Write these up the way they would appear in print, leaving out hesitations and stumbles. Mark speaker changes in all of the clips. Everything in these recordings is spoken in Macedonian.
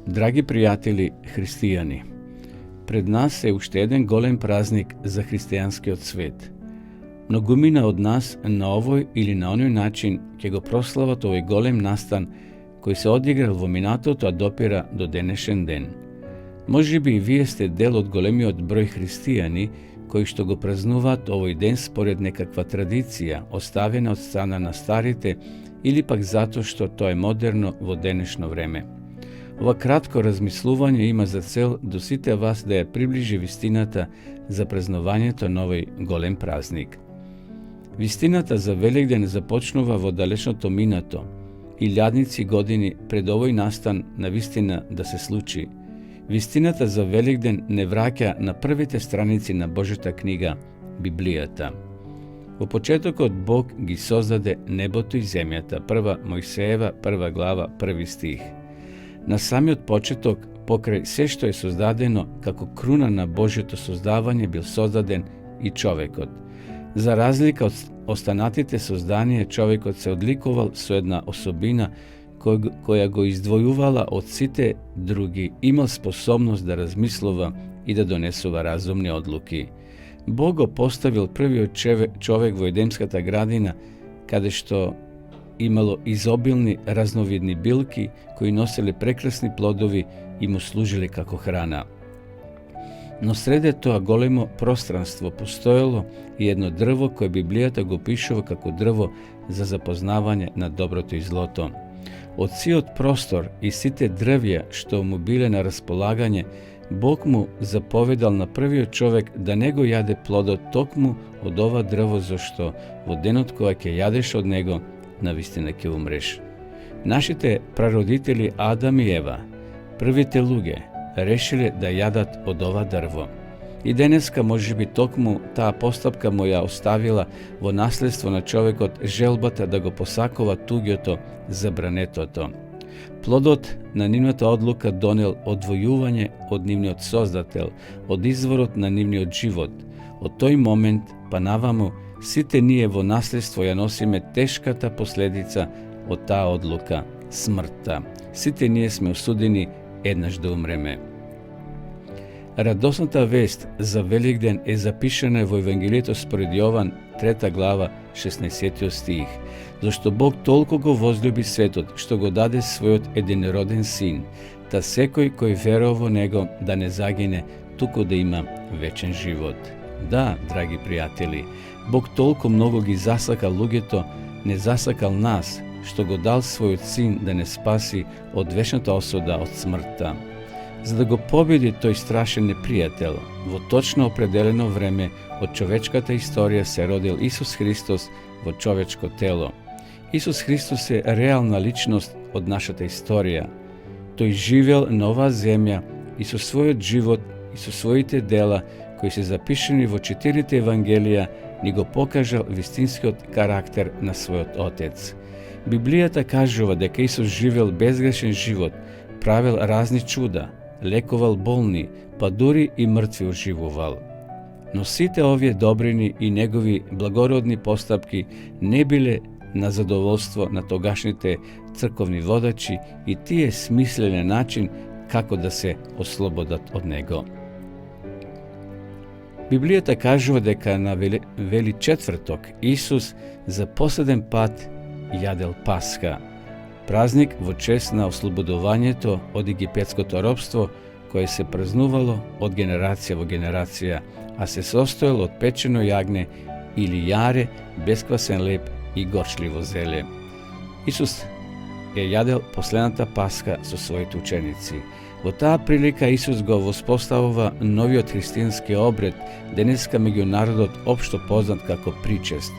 Speaker 1: Драги пријатели христијани, пред нас е уште еден голем празник за христијанскиот свет. Многумина од нас на овој или на оној начин ќе го прослават овој голем настан кој се одиграл во минатото, а допира до денешен ден. Можеби и вие сте дел од големиот број христијани кои што го празнуваат овој ден според некаква традиција, оставена од страна на старите или пак затоа што тоа е модерно во денешно време. Ова кратко размислување има за цел до сите вас да ја приближи вистината за празнувањето на овој голем празник. Вистината за Великден започнува во далечното минато, илјадници години пред овој настан на вистина да се случи. Вистината за Великден не враќа на првите страници на Божјата книга, Библијата. Во почетокот Бог ги создаде небото и земјата, 1 Мојсеева, 1 глава, 1 стих. На самиот почеток, покрај се што е создадено, како круна на Божјото создавање бил создаден и човекот. За разлика од останатите созданија, човекот се одликувал со една особина која го издвојувала од сите други, имал способност да размислува и да донесува разумни одлуки. Бог го поставил првиот човек во Едемската градина, каде што имало изобилни разновидни билки кои носеле прекрасни плодови и му служили како храна. Но среде тоа големо пространство постоело и едно дрво кое Библијата го пишува како дрво за запознавање на доброто и злото. Од сиот простор и сите дрвја што му биле на располагање, Бог му заповедал на првиот човек да не го јаде плодот токму од ова дрво, зашто во денот кога ќе јадеш од него, навистина ќе умреш. Нашите прародители Адам и Ева, првите луѓе, решиле да јадат од ова дрво. И денеска можеби токму таа постапка му ја оставила во наследство на човекот желбата да го посакува туѓото забранетото. Плодот на нивната одлука донел одвојување од нивниот создател, од изворот на нивниот живот. Од тој момент па наваму сите ние во наследство ја носиме тешката последица од таа одлука, смртта. Сите ние сме осудени еднаш да умреме. Радосната вест за Великден е запишана во Евангелието според Јован, 3 глава, 16 стих. Зашто Бог толку го возлюби светот, што го даде својот единороден син, та секој кој верува во него да не загине, туку да има вечен живот. Да, драги пријатели, Бог толку многу ги засакал луѓето, не засакал нас, што го дал својот син да не спаси од вечната осуда, од смртта. За да го победи тој страшен непријател, во точно определено време од човечката историја се родил Исус Христос во човечко тело. Исус Христос е реална личност од нашата историја. Тој живел на оваа земја и со својот живот и со своите дела, кои се запишани во 4 Евангелија, ни го покажал вистинскиот карактер на својот Отец. Библијата кажува дека Исус живел безгрешен живот, правил разни чуда, лекувал болни, па дури и мртви оживувал. Но сите овие добрини и негови благородни постапки не биле на задоволство на тогашните црковни водачи и тие смислеле начин како да се ослободат од него. Библијата кажува дека на Вели четврток Исус за последен пат јадел Пасха, празник во чест на ослободувањето од египетското робство, кое се празнувало од генерација во генерација, а се состоело од печено јагне или јаре, бесквасен леб и горчливо зеле. Исус ја јадел последната Пасха со своите ученици. Во таа прилика Исус го воспоставува новиот христијански обред, денеска меѓу народот општо познат како причест.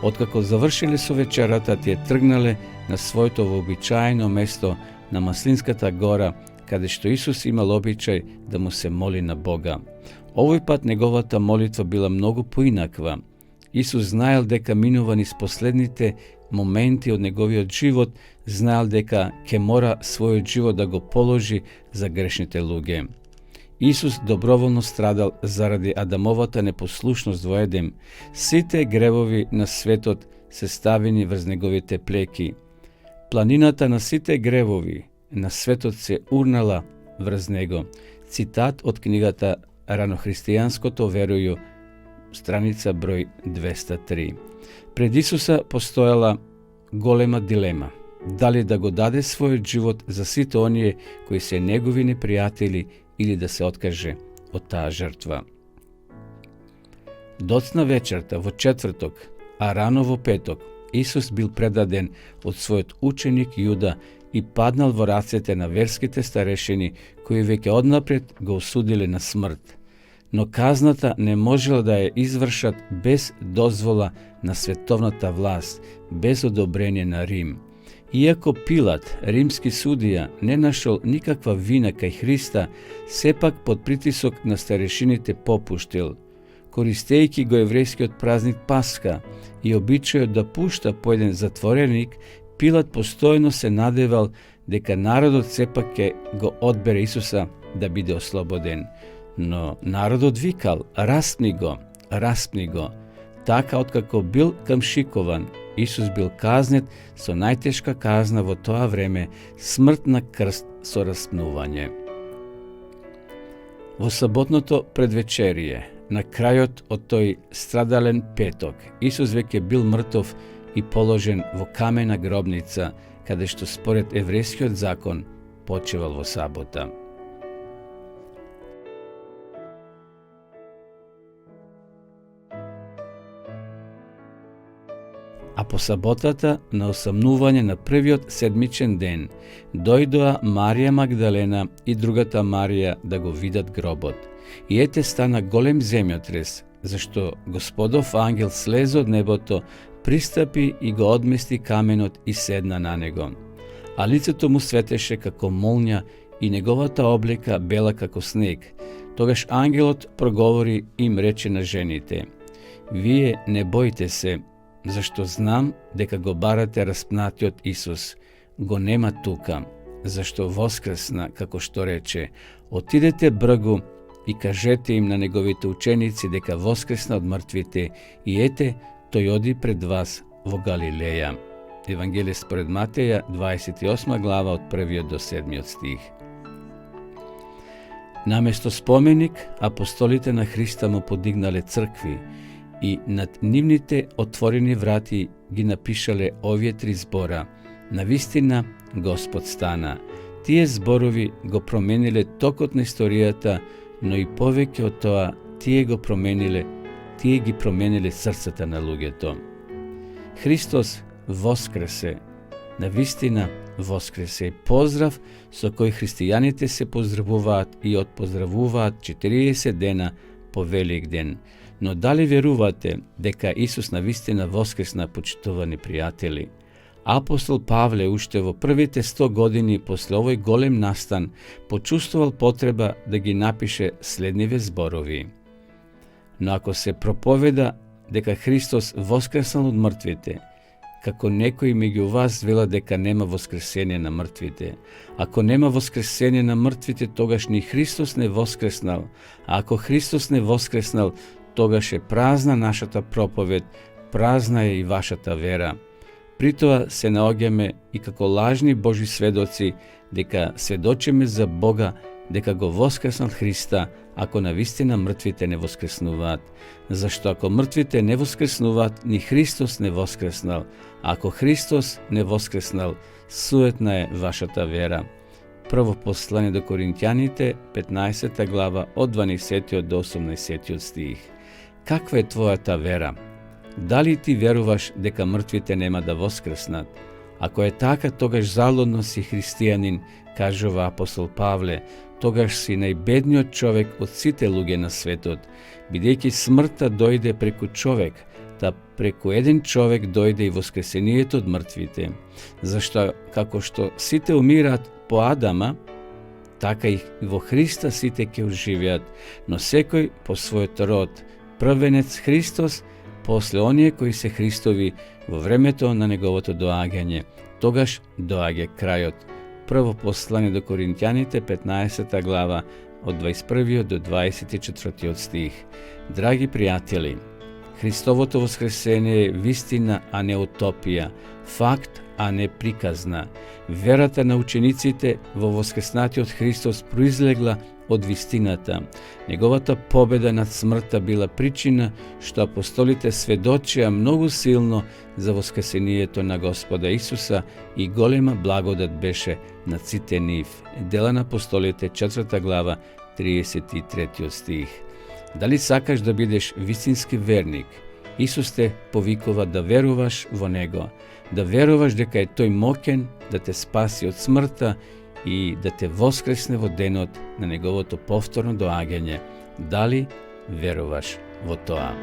Speaker 1: Откако завршиле со вечерата, тие тргнале на своето вообичаено место на Маслинската гора, каде што Исус имал обичај да му се моли на Бога. Овој пат неговата молитва била многу поинаква. Исус знаел дека минува низ последните моменти од неговиот живот, знаел дека ќе мора својот живот да го положи за грешните луѓе. Исус доброволно страдал заради Адамовата непослушност во Едем. Сите гревови на светот се ставени врз неговите плеки. Планината на сите гревови, на светот се урнала врз него. Цитат од книгата Ранохристијанското верују, страница број 203. Пред Исуса постојала голема дилема. Дали да го даде својот живот за сите оние кои се негови непријатели или да се откаже од таа жртва. Доцна вечерта во четврток, а рано во петок, Исус бил предаден од својот ученик Јуда и паднал во рацете на верските старешини, кои веќе однапред го осудиле на смрт. Но казната не можела да ја извршат без дозвола на световната власт, без одобрение на Рим. Иако Пилат, римски судија, не нашол никаква вина кај Христа, сепак под притисок на старешините попуштил. Користејќи го еврејскиот празник Пасха и обичајот да пушта по еден затвореник, Пилат постојно се надевал дека народот сепак ќе го одбере Исуса да биде ослободен. Но народот викал: распни го, распни го. Така, откако бил камшикован, Исус бил казнет со најтешка казна во тоа време, смрт на крст со распнување. Во саботното предвечерие, на крајот од тој страдален петок, Исус веќе бил мртов и положен во камена гробница, каде што според еврејскиот закон почевал во сабота. А по саботата, на осамнување на првиот седмичен ден, дојдоа Марија Магдалена и другата Марија да го видат гробот. И ете стана голем земјотрес, зашто Господов ангел слезе од небото, пристапи и го одмести каменот и седна на него. А лицето му светеше како молња и неговата облека бела како снег. Тогаш ангелот проговори и им рече на жените: вие не бојте се, зашто знам дека го барате распнатиот Исус. Го нема тука, зашто воскресна, како што рече. Отидете бргу и кажете им на неговите ученици дека воскресна од мртвите, и ете, тој оди пред вас во Галилеја. Евангелие според Матеја, 28 глава, од 1 до 7 стих. Наместо споменик, апостолите на Христа му подигнале цркви и над нивните отворени врати ги напишале овие три збора: навистина Господ стана. Тие зборови го промениле токот на историјата, но и повеќе од тоа, тие ги промениле срцата на луѓето. Христос воскресе, навистина воскресе. Поздрав со кој христијаните се поздравуваат и отпоздравуваат 40 дена по Велик ден. Но дали верувате дека Исус навистина воскресна, почитувани пријатели? Апостол Павле уште во првите 100 години после овој голем настан почувствувал потреба да ги напише следниве зборови: но ако се проповеда дека Христос воскреснал од мртвите, како некои меѓу вас вела дека нема воскресение на мртвите. Ако нема воскресение на мртвите, тогаш ни Христос не воскреснал. А ако Христос не воскреснал, тогаш е празна нашата проповед, празна е и вашата вера. Притоа се наоѓаме и како лажни Божи сведоци дека сведочиме за Бога дека го воскреснал Христа, ако навистина мртвите не воскреснуваат. Зашто ако мртвите не воскреснуваат, ни Христос не воскреснал. Ако Христос не воскреснал, суетна е вашата вера. Прво послание до Коринтјаните, 15 глава, од 12 до 18 стих. Каква е твојата вера? Дали ти веруваш дека мртвите нема да воскреснат? Ако е така, тогаш залудно си христијанин, кажува апостол Павле, тогаш си најбедниот човек од сите луѓе на светот, бидејќи смртта дојде преку човек, та преку еден човек дојде и воскресението од мртвите. Зашто како што сите умираат по Адама, така и во Христа сите ќе оживеат, но секој по својот род. Првенец Христос, после оние кои се Христови во времето на неговото доаѓање. Тогаш доаѓа крајот. Прво послание до Коринтјаните, 15 глава, од 21 до 24 стих. Драги пријатели, Христовото воскресение е вистина, а не утопија, факт, а не приказна. Верата на учениците во воскреснатиот Христос произлегла од вистината. Неговата победа над смртта била причина што апостолите сведочија многу силно за воскресението на Господа Исуса и голема благодат беше на сите нив. Дела на апостолите, 4 глава, 33 стих. Дали сакаш да бидеш вистински верник? Исус те повикува да веруваш во Него, да веруваш дека е Тој моќен да те спаси од смртта и да те воскресне во денот на Неговото повторно доаѓање. Дали веруваш во тоа?